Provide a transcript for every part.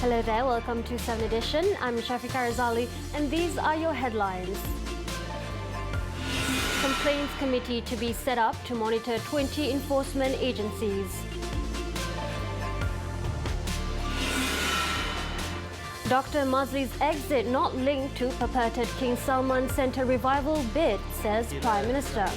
Hello there, welcome to 7Edition. I'm Shafika Razali and these are your headlines. Complaints committee to be set up to monitor 20 enforcement agencies. Dr. Mazli's exit not linked to purported King Salman Centre revival bid, says Prime Minister.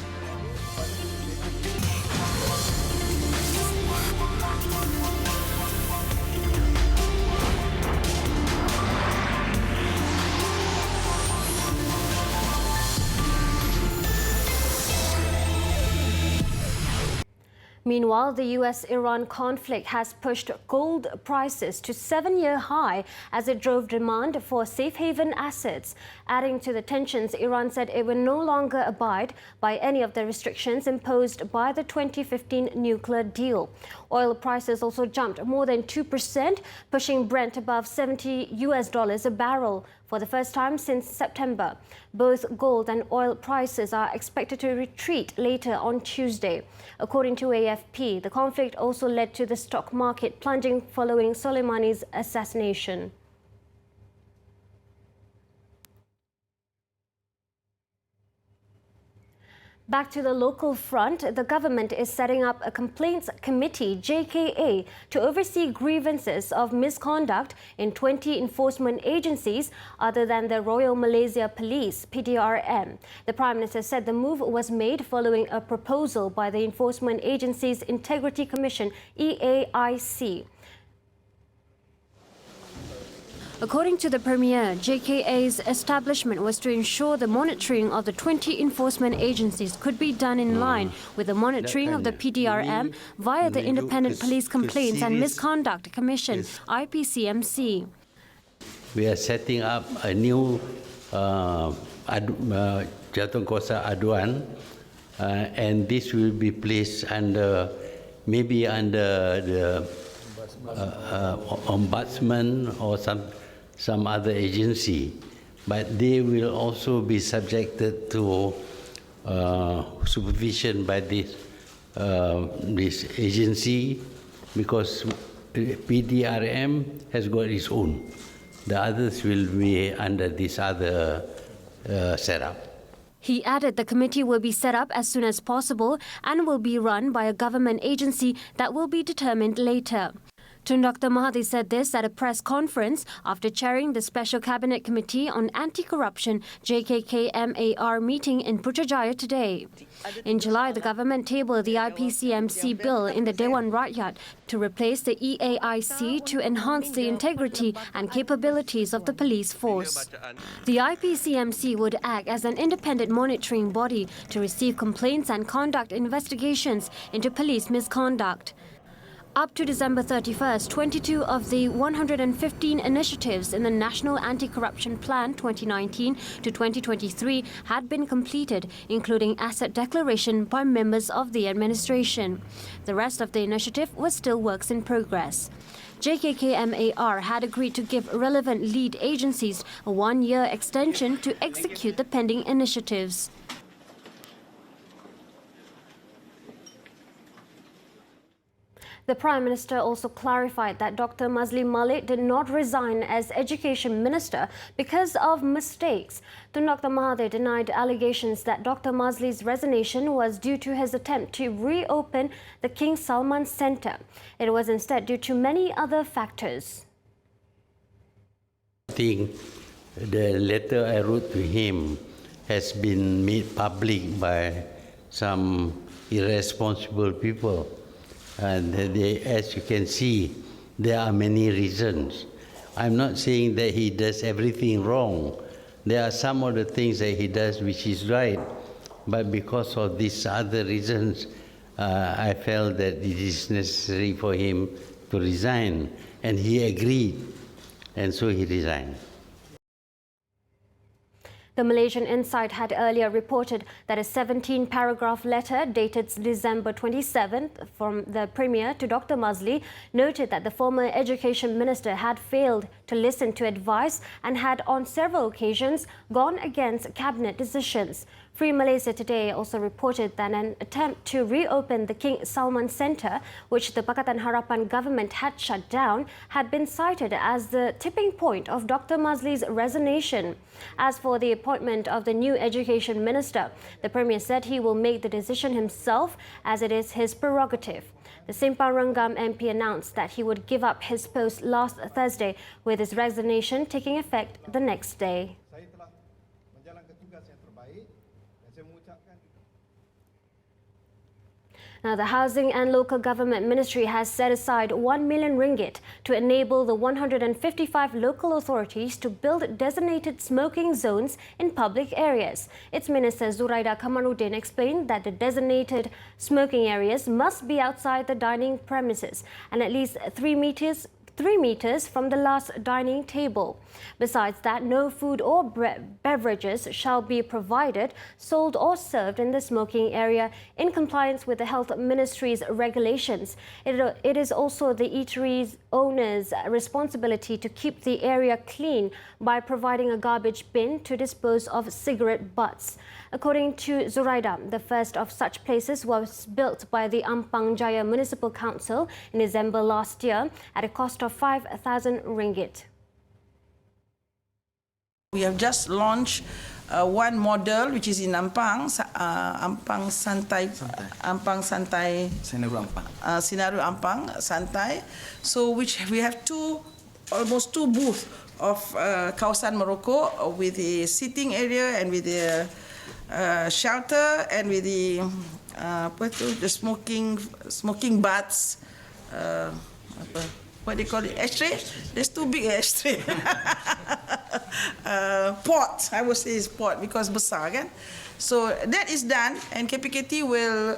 Meanwhile, the US-Iran conflict has pushed gold prices to 7-year high as it drove demand for safe haven assets. Adding to the tensions, Iran said it will no longer abide by any of the restrictions imposed by the 2015 nuclear deal. Oil prices also jumped more than 2%, pushing Brent above $70 a barrel for the first time since September. Both gold and oil prices are expected to retreat later on Tuesday. According to AFP, the conflict also led to the stock market plunging following Soleimani's assassination. Back to the local front, the government is setting up a complaints committee, JKA, to oversee grievances of misconduct in 20 enforcement agencies other than the Royal Malaysia Police, PDRM. The Prime Minister said the move was made following a proposal by the Enforcement Agency's Integrity Commission, EAIC. According to the Premier, JKA's establishment was to ensure the monitoring of the 20 enforcement agencies could be done in line with the monitoring of the PDRM via the Independent Police Complaints and Misconduct Commission, IPCMC. We are setting up a new Jatuhkuasa Aduan, and this will be placed under, maybe under the Ombudsman or some other agency, but they will also be subjected to supervision by this agency, because PDRM has got its own. The others will be under this other setup. He added the committee will be set up as soon as possible and will be run by a government agency that will be determined later. Tun Dr. Mahathir said this at a press conference after chairing the Special Cabinet Committee on Anti-Corruption JKKMAR meeting in Putrajaya today. In July, the government tabled the IPCMC bill in the Dewan Rakyat to replace the EAIC to enhance the integrity and capabilities of the police force. The IPCMC would act as an independent monitoring body to receive complaints and conduct investigations into police misconduct. Up to December 31st, 22 of the 115 initiatives in the National Anti-Corruption Plan 2019 to 2023 had been completed, including asset declaration by members of the administration. The rest of the initiative was still works in progress. JKKMAR had agreed to give relevant lead agencies a 1-year extension to execute the pending initiatives. The Prime Minister also clarified that Dr. Mazli Malik did not resign as Education Minister because of mistakes. Tun Dr. Mahathir denied allegations that Dr. Mazli's resignation was due to his attempt to reopen the King Salman Centre. It was instead due to many other factors. I think the letter I wrote to him has been made public by some irresponsible people. And as you can see, there are many reasons. I'm not saying that he does everything wrong. There are some of the things that he does which is right, but because of these other reasons, I felt that it is necessary for him to resign, and he agreed, and so he resigned. The Malaysian Insight had earlier reported that a 17-paragraph letter dated December 27th from the Premier to Dr. Mazli noted that the former Education Minister had failed to listen to advice and had on several occasions gone against cabinet decisions. Free Malaysia Today also reported that an attempt to reopen the King Salman Centre, which the Pakatan Harapan government had shut down, had been cited as the tipping point of Dr. Mazli's resignation. As for the appointment of the new Education Minister, the Premier said he will make the decision himself as it is his prerogative. The Simpang Renggam MP announced that he would give up his post last Thursday, with his resignation taking effect the next day. Now, the Housing and Local Government Ministry has set aside 1 million ringgit to enable the 155 local authorities to build designated smoking zones in public areas. Its Minister Zuraida Kamaruddin explained that the designated smoking areas must be outside the dining premises and at least 3 meters from the last dining table. Besides that, no food or beverages shall be provided, sold or served in the smoking area in compliance with the Health Ministry's regulations. It is also the eateries owner's responsibility to keep the area clean by providing a garbage bin to dispose of cigarette butts. According to Zuraida, the first of such places was built by the Ampang Jaya Municipal Council in December last year at a cost of 5,000 ringgit. We have just launched one model which is in Ampang, Ampang Santai, Ampang Santai, Sinaru Ampang Santai. So which we have almost two booths of kawasan Morocco with the sitting area and with the shelter and with the smoking butts. What they call it? Ashtray? There's too big ashtray. Pot, I would say is pot because besar kan. So that is done and KPKT will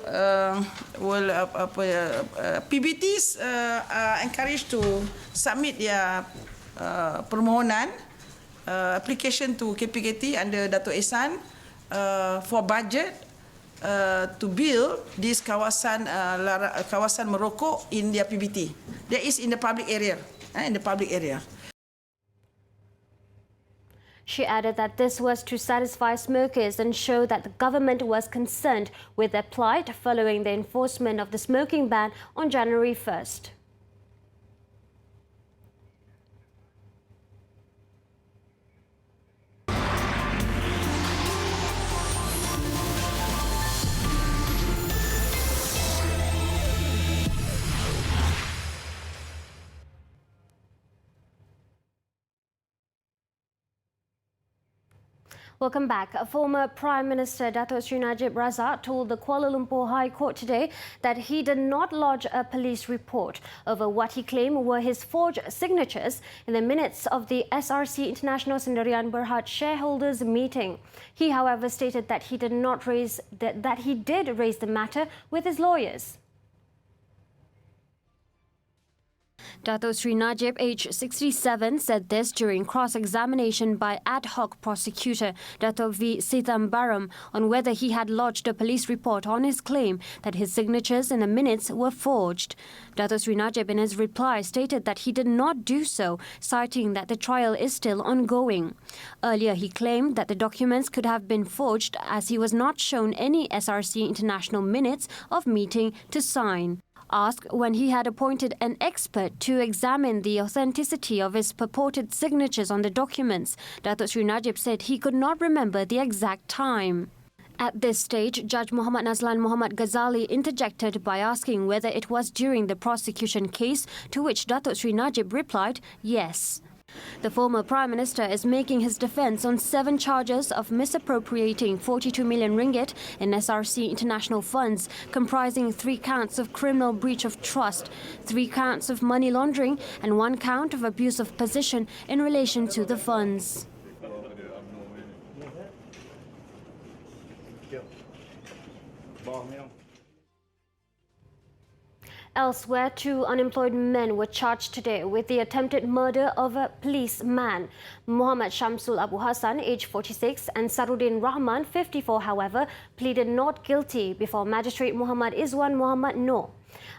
PBTs are encouraged to submit their permohonan application to KPKT under Dato' Ehsan for budget to build this kawasan Morocco in their PBT. That is in the public area. She added that this was to satisfy smokers and show that the government was concerned with their plight following the enforcement of the smoking ban on January 1st. Welcome back. Former Prime Minister Dato' Sri Najib Razak told the Kuala Lumpur High Court today that he did not lodge a police report over what he claimed were his forged signatures in the minutes of the SRC International Sendirian Berhad shareholders meeting. He, however, stated that he did raise the matter with his lawyers. Dato' Sri Najib, aged 67, said this during cross-examination by ad hoc prosecutor Dato' V. Sitambaram on whether he had lodged a police report on his claim that his signatures in the minutes were forged. Dato' Sri Najib, in his reply, stated that he did not do so, citing that the trial is still ongoing. Earlier, he claimed that the documents could have been forged as he was not shown any SRC International minutes of meeting to sign. Asked when he had appointed an expert to examine the authenticity of his purported signatures on the documents, Dato' Sri Najib said he could not remember the exact time. At this stage, Judge Muhammad Nazlan Muhammad Ghazali interjected by asking whether it was during the prosecution case, to which Dato' Sri Najib replied, yes. The former Prime Minister is making his defence on 7 charges of misappropriating 42 million ringgit in SRC international funds, comprising 3 counts of criminal breach of trust, 3 counts of money laundering and 1 count of abuse of position in relation to the funds. Elsewhere, 2 unemployed men were charged today with the attempted murder of a policeman. Muhammad Shamsul Abu Hassan, aged 46, and Saruddin Rahman, 54, however, pleaded not guilty before Magistrate Muhammad Izwan Muhammad Noor.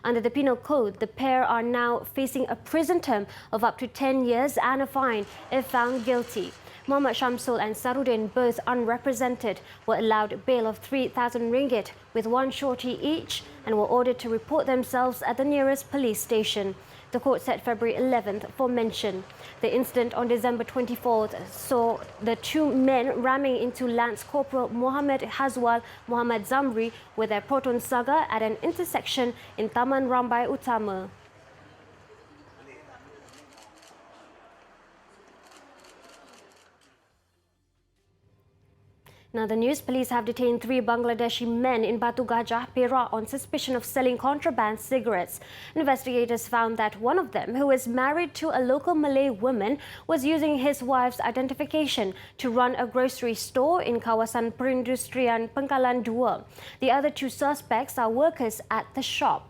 Under the penal code, the pair are now facing a prison term of up to 10 years and a fine if found guilty. Muhammad Shamsul and Sarudin, both unrepresented, were allowed bail of 3,000 ringgit with one shorty each and were ordered to report themselves at the nearest police station. The court set February 11th for mention. The incident on December 24th saw the two men ramming into Lance Corporal Muhammad Hazwal Muhammad Zamri with their Proton Saga at an intersection in Taman Rambai Utama. Now, the news: police have detained 3 Bangladeshi men in Batu Gajah, Perak on suspicion of selling contraband cigarettes. Investigators found that one of them, who is married to a local Malay woman, was using his wife's identification to run a grocery store in kawasan Perindustrian Pengkalan 2. The other 2 suspects are workers at the shop.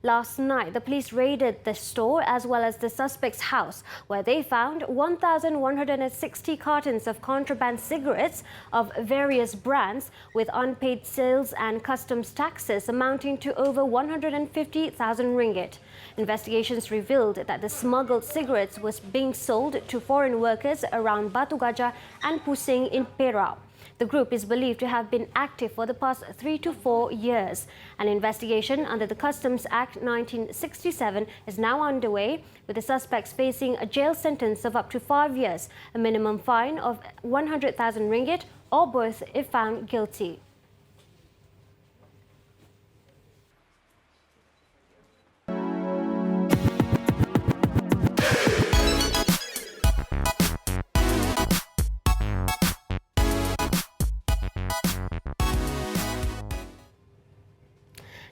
Last night, the police raided the store as well as the suspect's house, where they found 1,160 cartons of contraband cigarettes of various brands with unpaid sales and customs taxes amounting to over 150,000 ringgit. Investigations revealed that the smuggled cigarettes was being sold to foreign workers around Batu Gajah and Pusing in Perak. The group is believed to have been active for the past 3 to 4 years. An investigation under the Customs Act 1967 is now underway, with the suspects facing a jail sentence of up to 5 years, a minimum fine of 100,000 ringgit, or both if found guilty.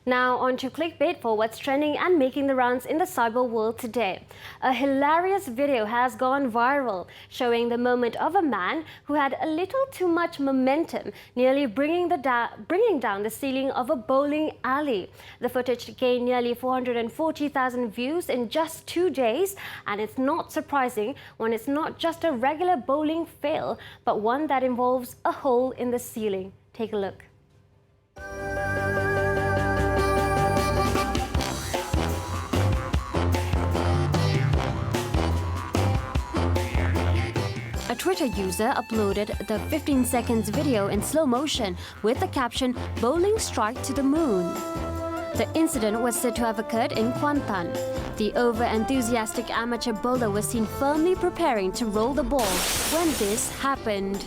Now on to Clickbait for what's trending and making the rounds in the cyber world today. A hilarious video has gone viral showing the moment of a man who had a little too much momentum, nearly bringing down the ceiling of a bowling alley. The footage gained nearly 440,000 views in just 2 days, and it's not surprising when it's not just a regular bowling fail, but one that involves a hole in the ceiling. Take a look. A Twitter user uploaded the 15 seconds video in slow motion with the caption, "Bowling strike to the moon." The incident was said to have occurred in Kuantan. The over-enthusiastic amateur bowler was seen firmly preparing to roll the ball when this happened.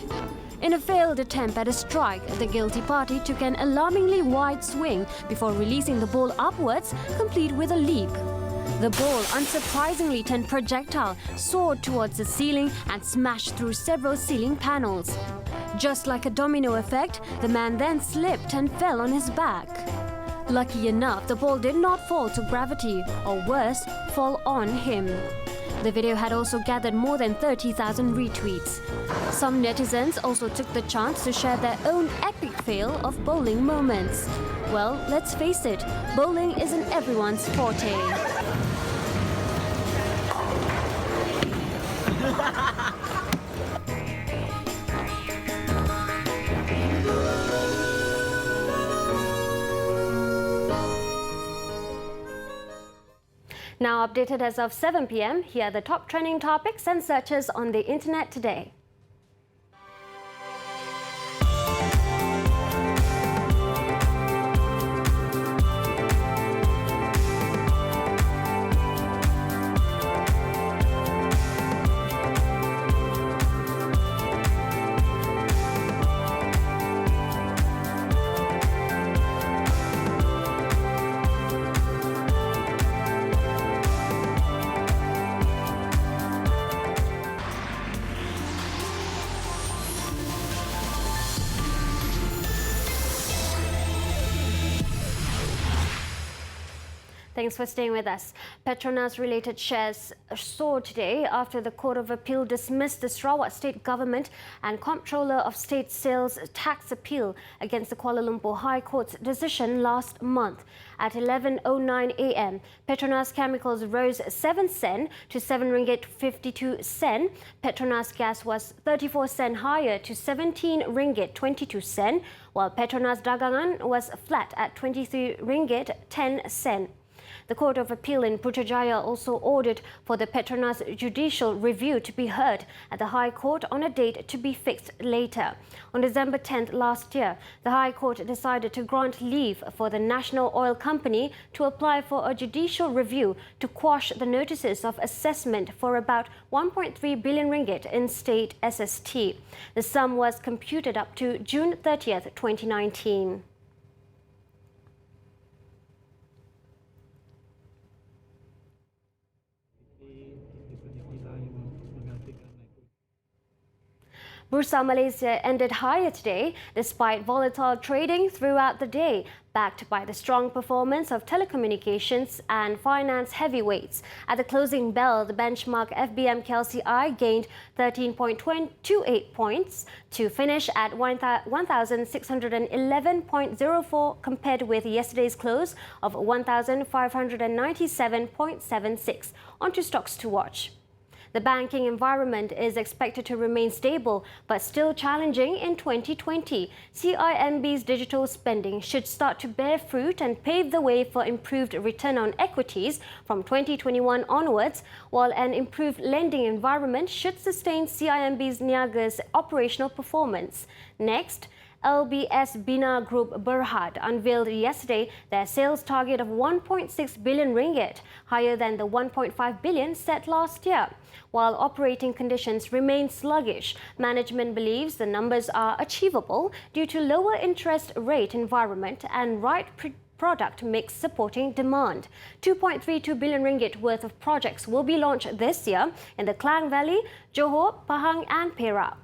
In a failed attempt at a strike, the guilty party took an alarmingly wide swing before releasing the ball upwards, complete with a leap. The ball, unsurprisingly turned projectile, soared towards the ceiling and smashed through several ceiling panels. Just like a domino effect, the man then slipped and fell on his back. Lucky enough, the ball did not fall to gravity, or worse, fall on him. The video had also gathered more than 30,000 retweets. Some netizens also took the chance to share their own epic fail of bowling moments. Well, let's face it, bowling isn't everyone's forte. Now updated as of 7 p.m, here are the top trending topics and searches on the internet today. Thanks for staying with us. Petronas related shares soared today after the Court of Appeal dismissed the Sarawak State Government and Comptroller of State Sales tax appeal against the Kuala Lumpur High Court's decision last month. At 11:09 a.m, Petronas Chemicals rose 7 cent to 7 ringgit 52 cent. Petronas Gas was 34 cent higher to 17 ringgit 22 cent, while Petronas Dagangan was flat at 23 ringgit 10 cent. The Court of Appeal in Putrajaya also ordered for the Petronas judicial review to be heard at the High Court on a date to be fixed later. On December 10th last year, the High Court decided to grant leave for the National Oil Company to apply for a judicial review to quash the notices of assessment for about 1.3 billion ringgit in state SST. The sum was computed up to June 30th, 2019. Bursa Malaysia ended higher today despite volatile trading throughout the day, backed by the strong performance of telecommunications and finance heavyweights. At the closing bell, the benchmark FBM KLCI gained 13.28 points to finish at 1,611.04 compared with yesterday's close of 1,597.76. On to stocks to watch. The banking environment is expected to remain stable but still challenging in 2020. CIMB's digital spending should start to bear fruit and pave the way for improved return on equities from 2021 onwards, while an improved lending environment should sustain CIMB's Niaga's operational performance. Next, LBS Bina Group Berhad unveiled yesterday their sales target of 1.6 billion ringgit, higher than the 1.5 billion set last year. While operating conditions remain sluggish, management believes the numbers are achievable due to lower interest rate environment and right product mix supporting demand. 2.32 billion ringgit worth of projects will be launched this year in the Klang Valley, Johor, Pahang and Perak.